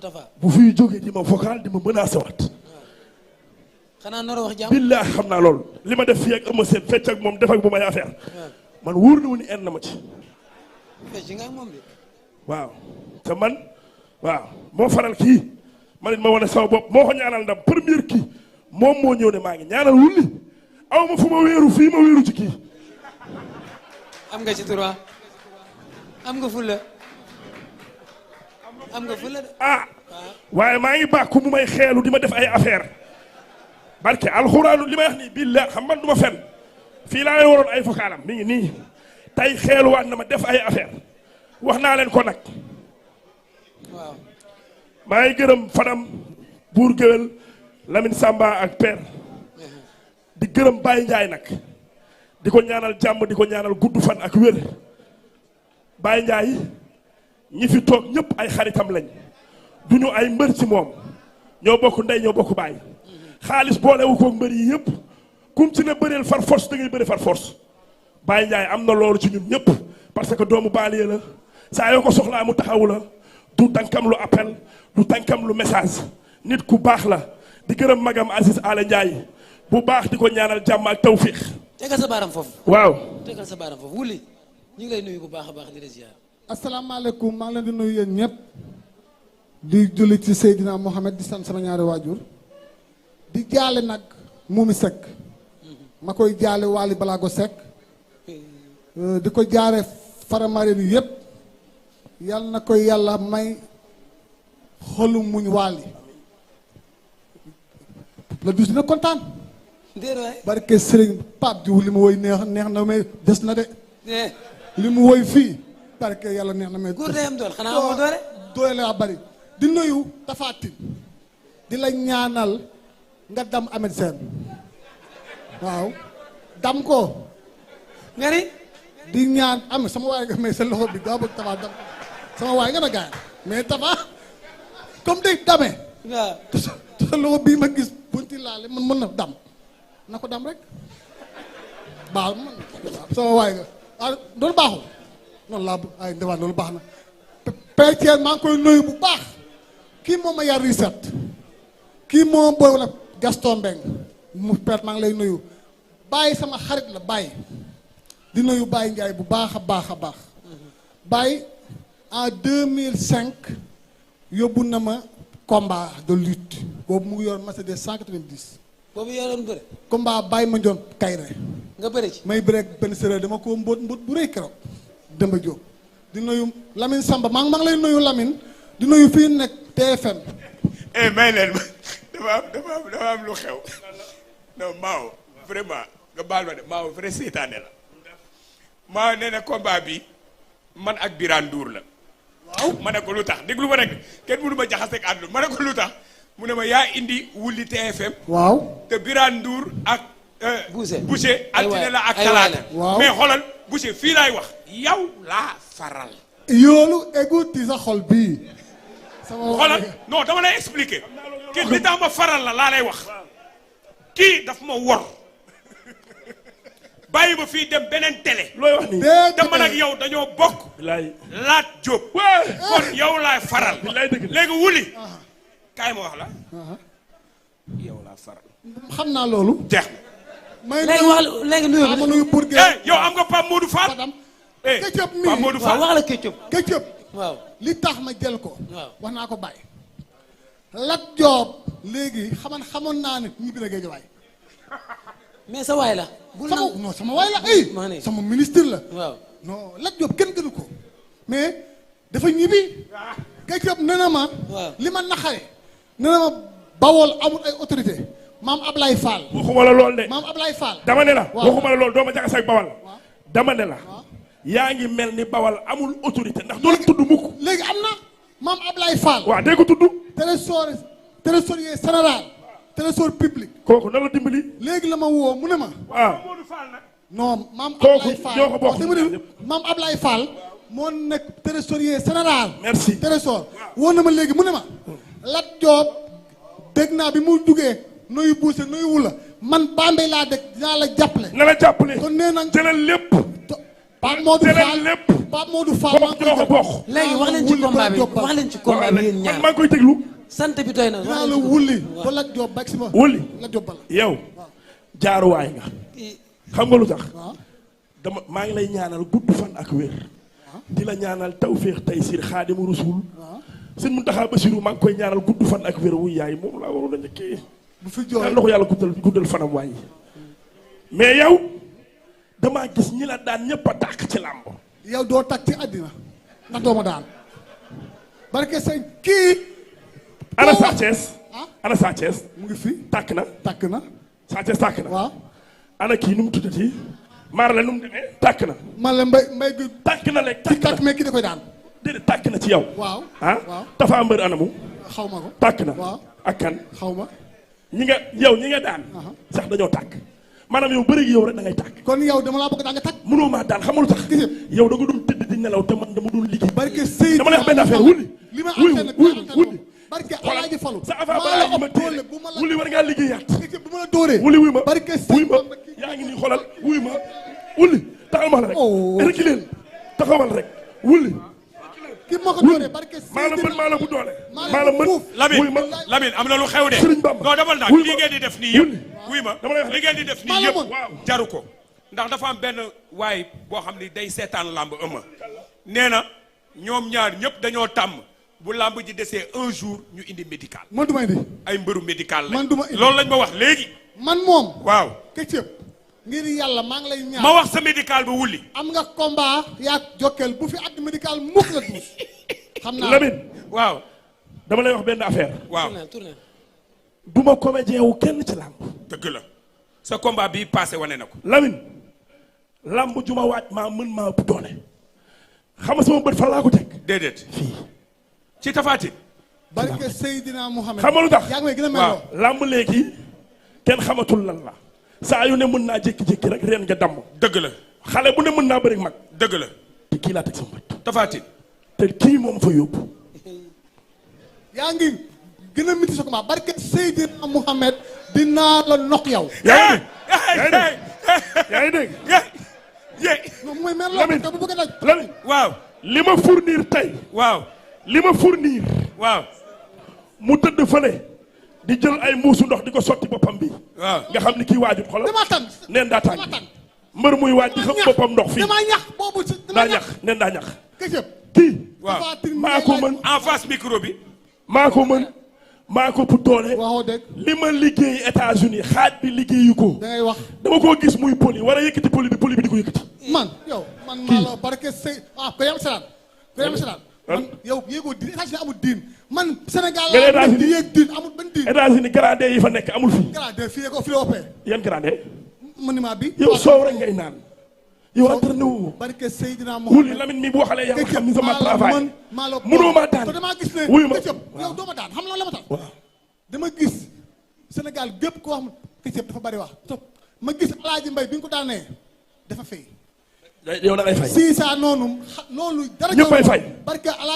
Tapha bu fiy jógee di ma vocal di ma menacé waat. xanaa nar a wax jàmm. billahi xam naa loolu li ma def fii ak Eumeu Sène fecc ak moom def ak bu may affaire man wóor na mu ni en na ma ci. fecc nga ak moom de. waaw te man waaw moo faral kii man it ma wane sama bopp moo ko ñaanal ndam première kii moom moo ñëw ne maa ngi ñaanal Wouly aw ma fu ma wéeru fii ma wéeru ci kii. am nga ci droit am nga fulla am nga fulla de. waaye maa ngi bàkku mu may xeelu di ma def ay affaire barke alxuraanu li may wax nii billah xam man du ma fen fii laa lay waroon ay vocalam mi ngi nii tey xeeluwaat na ma def ay affaire wax naa leen ko nag. waaw maa ngi gërëm Fadam buur géwél Lamine Samba ak Père di gërëm Baye Ndiaye nag di ko ñaanal jàmm di ko ñaanal gudd fan ak wér Baye Ndiaye ñi fi toog ñëpp ay xaritam lañ duñu ay mbër ci moom ñoo bokk ndey ñoo bokk baay xaalis boolewu ko mbër yi yëpp kum ci ne bëreel far force da ngay bëri far force Baye Ndiaye am na loolu ci ñun ñëpp parce que doomu baaliye la saa yoo ko soxlaa mu taxawu la du tànkam lu appel du tànkam lu message nit ku baax la di gërëm magam Aziz Ala Ndiaye bu baax di ko ñaanal jàmm ak tawfiix. tegal sa baaram foofu. waaw tegal sa baaram foofu Wouly ñu ngi lay nuyu bu baax a baax di la ziar. asalaamaaleykum maa ngi leen di nuyu yéen ñëpp di julli ci Seydina Mohamed di sant sama ñaari waajur di jaale nag Momy Seck ma koy jaale Wally Balago Seck di ko jaare Faramareen yi yëpp yal na koy yàlla may xolu muñ Wally la dus dina kontaan barke Serigne Pape Diouf li mu woy neex na mais des na de li mu woy fii barke yàlla neex na mais góor day am doole xanaa amoo doole doole laa bari di nuyu Tapha Tine di la ñaanal nga dam Ahmed Sène waaw dam ko nga ni di ñaan am sama waay nga may sa loxo bi daa bëgg Tapha dam sama waay nga na gaay mais Tapha comme day damee waaw te sa loxo bii ma gis bunti laale man mën na dam na ko dam rek baax man sama waay nga loolu baaxul noonu laa ay ndewaan loolu baax na Père maa ngi koy nuyu bu baax kii moom ma yar reset kii moom booy wala Gaston Mbeng mu Père maa ngi lay nuyu Baye sama xarit la Baye di nuyu Baye Ndiaye bu baax a baax a baax Baye en 2005 yóbbu na ma combat de lutte boobu mu ngi yor Mercedes 190 boobu yoroon bëre combat Baye ma njoon Kayre nga bëre ci may bëre benn séeréer dama ko mbóot bu rëy keroog Demba Diop di nuyu Lamine Samba maa ngi lay nuyu Lamine di nuyu fii nekk TFM. may leen ma dafa am lu xew non Mao vraiment nga baal ma de Mao vrai seetaane la Mao nee na combat bi man ak Birane Ndour la. waaw ma ne ko lu tax déglu ma rek kenn mënu ma jaxase ak àdduna ma ne ko lu tax mu ne ma yaa indi Wouly TFM. waaw te Birane Ndour ak. Boucher altine la ak talaata. waaw mais xoolal Boucher fii laay wax. yow laa faral. yoolu égout sa xol bii. sama xoolal non dama lay expliquer. kii li tax ma faral la laa lay wax. kii daf ma wor. bàyyi ma fii dem beneen télé. looy wax nii dama nag yow dañoo bokk. Laat Diop. kon yow laay faral. léegi Wouly. kaay ma wax la. yow laa faral. xam naa loolu. jeex na. léegi nuyu ma nuyu pour yow am nga Pape Modou Fall. Ketchup mii Pape Modou Fall wax la Ketchup. Ketchup. waaw li tax ma jël ko. waaw wax naa ko bàyyi. Lat Diop léegi xamoon naa ne ñibbi na Géejawaay. mais sa waay la. non sama waay la ay. sama ministre la. waaw non Lat Diop kenn gënu ko. mais dafa ñibbi. Ketchup nee na ma. waaw li ma naxare. nee na ma Bawol amul ay autorité maam Ablaye Fall. waxuma la lool de. maam Ablaye Fall. dama ne la. waxuma la lool doo ma jaxase ak Bawal. dama ne la. yaa ngi mel ni Bawal amul autorité ndax doo leen tudd mukk. léegi am na maam Ablaye Fall. waaw dee ko tudd. trésorier général. trésor public. kooku na la dimbali. léegi la ma woo mu ne ma. waaw. non maam kooku Ablaye Fall ñoo ko bokk. maam Ablaye Fall. moo nekk trésorier général. merci trésor woo na ma léegi mu ne ma. Lat Diop dégg naa bi mu jugee nuyu buuse nuyu wula man Bambey laa dëkk dinaa la jàppale. na la jàppale. kon nee nañ jëlal lépp. Pape Modou Fall lépp. Pape Modou Fall maa ngi koy ko bokk. léegi wax leen ci combat bi wax leen ci combat bi yéen ñaar maa ngi koy déglu. sant bi doy na. dinaa la Wouly ba Lat Diop bàyyi si ma. Wouly Lat Diop bala. yow jaaruwaay nga. xam nga lu tax. waaw dama maa ngi lay ñaanal gudd fan ak wér. di la ñaanal tawféex taysiir xaadimu rasuul. sëñ Muntaxa Basiru maa ngi koy ñaanal gudd fan ak wér wuy yaay moom laa waroon a njëkkee. bu fi jooy yàlla ko yàlla guddal fanam waay. mais yow damaa gis ñi la daan ñëpp a tàkk ci làmb. yow doo tàkk ci àddina ndax doo ma daan. barke sëñ kii. ana Sa Thiès. ana Sa Thiès. mu ngi fi tàkk na. tàkk na. Sa Thiès tàkk na. waaw. ana kii nu mu tuddati. maar la nu mu demee tàkk na. man la mbay bi. tàkk na léegi ci tàkk mais kii da koy daan. déedéet tàkk na ci yow. waaw ah waaw. Tapha mbër anamu. xaw ma ko. tàkk na. waaw ak kan. xaw ma. ñi nga daan. sax dañoo tàkk. maanaam yow bëri yow rek da ngay tàkk. kon yow dama laa bëgg daan nga tàkk. mënoo maa daan xamul tax. gis nga yow da nga doon tëdd di nelaw te man dama doon liggéey. barke Seydou dama lay wax benn affaire Wouly. li ma Wouly barke Alaaji Fallu. sa avant balaa yi ma téere Wouly war ngaa liggéeyaat. bu ma la dóoree. Wouly wuy ma barke wuy ma Seydou yaa ngi nii xoolal wuy ma Wouly taxal ma la rek. Oh. rek leen taxawal rek Wouly. kii moo ko dóoree barke maa la mën maa la bu doole. maa la mën Lamine am na lu xew de. Sëriñ Bamba non demal naa wuy li ma ngeen di def nii yëpp. wuy ma dama lay wax li ngeen di def nii maa la yëpp mën. jaru ko. ndax dafa am benn waay boo xam ni day seetaan làmb ëmma nee na ñoom ñaar ñëpp dañoo tàmm bu làmb ji desee un jour ñu indi médical. man du ma indi. ay mbëru médical lañ. man du ma indi loolu lañ ma wax léegi. man moom. waaw Ketchup ngir yàlla maa ngi lay ñaan. ma wax sa médical ba Wouly. am nga combat yaa Jokkel bu fi at médical mukk la duus. xam naa Lamine waaw dama lay wax benn affaire. waaw tourné du ma comédien wu kenn ci làmb. dëgg la sa combat bii passé wane na ko. Lamine làmb ju ma waaj maa mën maa ëpp doole. xam nga sama bët fan laa ko teg. déedéet fii. ci tafaati. barke Seydina Mohamed. xam nga lu tax yaa ngi may gën a waaw meloo. làmb léegi kenn xamatul lan la. saa yu ne mën naa jékki-jékki rek reen nga damm. dëgg la xale bu ne mën naa bëri mag. dëgg la te kii laa teg sama bët. tafaati. te kii moom fa yóbbu. yaa ngi gën a miti sa combat barke Seydina Mohamed dinaa la nokk yow. yaa ngi dégg. moom mooy mel Lamine loo bu bëgg a daj. Lamine waaw li ma fournir tey. waaw li ma fournir. waaw mu tëdd fële di jël ay muusu ndox di ko sotti boppam bi. waaw nga xam ni kii waajut xoolal. damaa tànn neen daa tàng damaa tànn. mbër muy waaj di xëpp boppam ndox fii. damaa ñax boobu si daa damaa ñax neen daa ñax. Ketchup. kii waaw maa ko mën en face micro bi. maa ko mën maa ko pour doole. waxoo dëgg. li ma liggéey États-Unis xaaj bi liggéeyu ko. da ngay wax. dama koo gis muy poli war a yëkkati poli bi di ko yëkkati. man yow man maa la barke Sey ko yam selaan ko yam selaan man yow yéegoo diin États-Unis amul diin man Sénégal nga ne laa États-Unis di yéeg diin amul benn diin. États-Unis gradé yi fa nekk amul fi. gradé fii ko fii la ëppee. yan gradé. monument bi. yow soow rek ngay naan. yow entraîné wu. barke Seydina Wouly Mohamed. Lamine mi bu waxalee yaa xam ni sama maa la travail. mën maa la mënoo maa daan. te damaa gis ne wuyu ma Ketchup yow doo ma daan xam nga la ma tax. waaw. dama gis Sénégal gépp ko wax ma Ketchup dafa bari wax top ma gis Alaaji Mbay bi nga ko daanee dafa fay. yow da ngay fay. si saa noonu loolu dara ñëppay fay. barke Alaaji